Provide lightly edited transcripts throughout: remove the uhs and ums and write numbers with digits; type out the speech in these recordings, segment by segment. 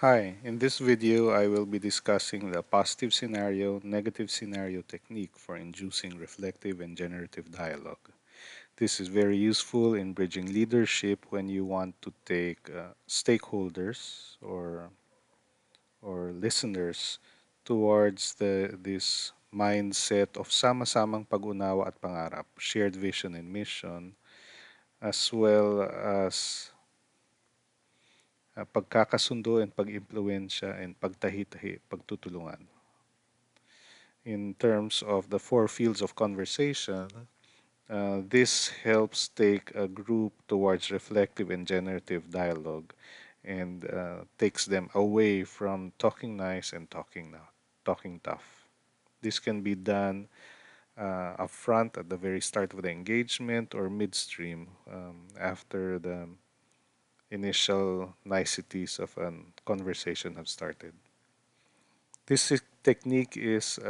Hi, in this video I will be discussing the positive scenario, negative scenario technique for inducing reflective and generative dialogue. This is very useful in bridging leadership when you want to take stakeholders or listeners towards this mindset of sama-samang pag-unawa at pangarap, shared vision and mission, as well as pagkakasundo and pag-impluensya and pagtahi-tahi, pagtutulungan. In terms of the four fields of conversation, this helps take a group towards reflective and generative dialogue and takes them away from talking nice and talking tough. This can be done upfront at the very start of the engagement or midstream after the initial niceties of a conversation have started. Technique is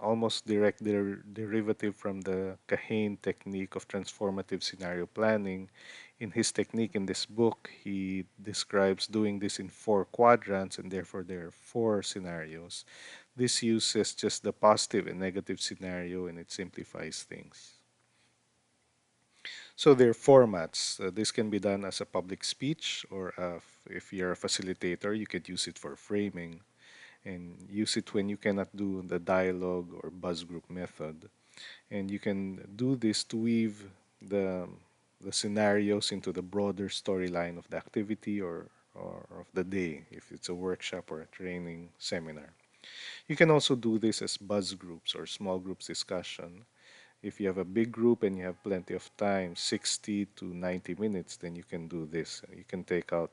almost direct derivative from the Kahane technique of transformative scenario planning. In his technique in this book, he describes doing this in four quadrants, and therefore there are four scenarios. This uses just the positive and negative scenario, and it simplifies things. So there are formats. This can be done as a public speech, or if you're a facilitator, you could use it for framing and use it when you cannot do the dialogue or buzz group method. And you can do this to weave the, the scenarios into the broader storyline of the activity or of the day, if it's a workshop or a training seminar. You can also do this as buzz groups or small groups discussion. If you have a big group and you have plenty of time, 60 to 90 minutes, then you can do this. You can take out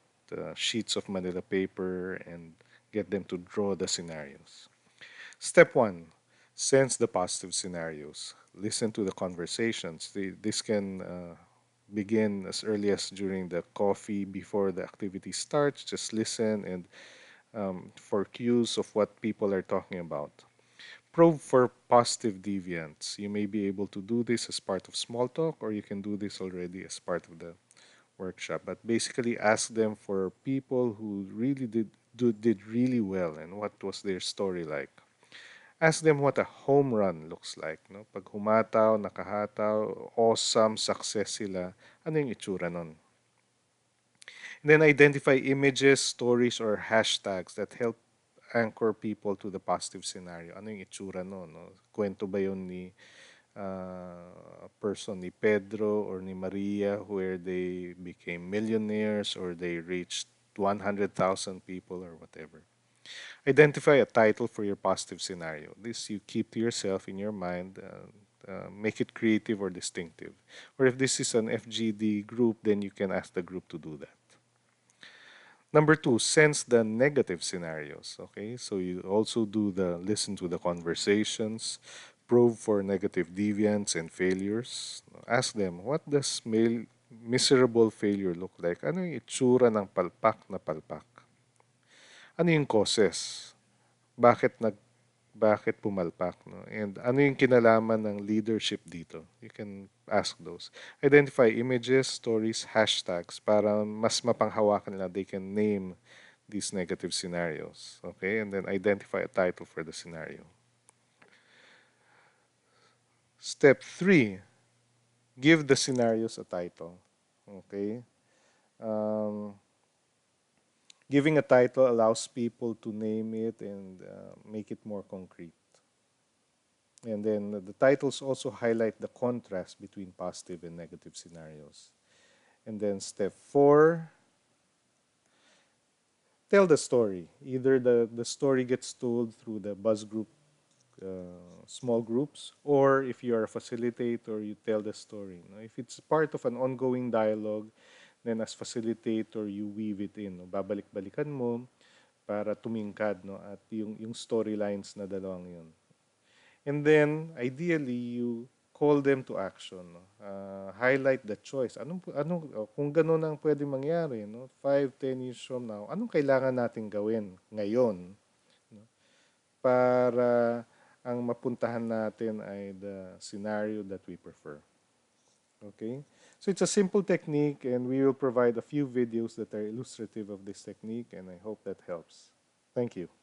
sheets of manila paper and get them to draw the scenarios. Step one, sense the positive scenarios. Listen to the conversations. This can begin as early as during the coffee before the activity starts. Just listen and for cues of what people are talking about. Probe for positive deviants. You may be able to do this as part of small talk, or you can do this already as part of the workshop. But basically, ask them for people who really did really well and what was their story like. Ask them what a home run looks like. No? Pag humataw, nakahataw, awesome success sila, ano yung itsura nun? And then identify images, stories, or hashtags that help anchor people to the positive scenario. Ano yung itsura nun? No? Kwento ba yun ni person ni Pedro or ni Maria where they became millionaires or they reached 100,000 people or whatever? Identify a title for your positive scenario. This you keep to yourself in your mind. Make it creative or distinctive. Or if this is an FGD group, then you can ask the group to do that. Number two, sense the negative scenarios. Okay, so you also do the listen to the conversations, probe for negative deviants and failures. Ask them, what does miserable failure look like? Ano yung itsura ng palpak na palpak? Ano yung causes? Bakit bakit pumalpak, no? And ano yung kinalaman ng leadership dito? You can ask those. Identify images, stories, hashtags para mas mapanghawakan nila. They can name these negative scenarios. Okay? And then identify a title for the scenario. Step 3, give the scenarios a title. Okay? Um, Giving a title allows people to name it and make it more concrete. And then the titles also highlight the contrast between positive and negative scenarios. And then step 4, tell the story. Either the story gets told through the buzz group, small groups, or if you are a facilitator, you tell the story. No? If it's part of an ongoing dialogue, then as facilitator, you weave it in. No? Babalik-balikan mo para tumingkad, no? At yung storylines na dalawang yun. And then, ideally, you call them to action. No? Highlight the choice. Kung ganun ang pwede mangyari, no? 5, 10 years from now, anong kailangan natin gawin ngayon, no? Para ang mapuntahan natin ay the scenario that we prefer. Okay? So it's a simple technique, and we will provide a few videos that are illustrative of this technique, and I hope that helps. Thank you.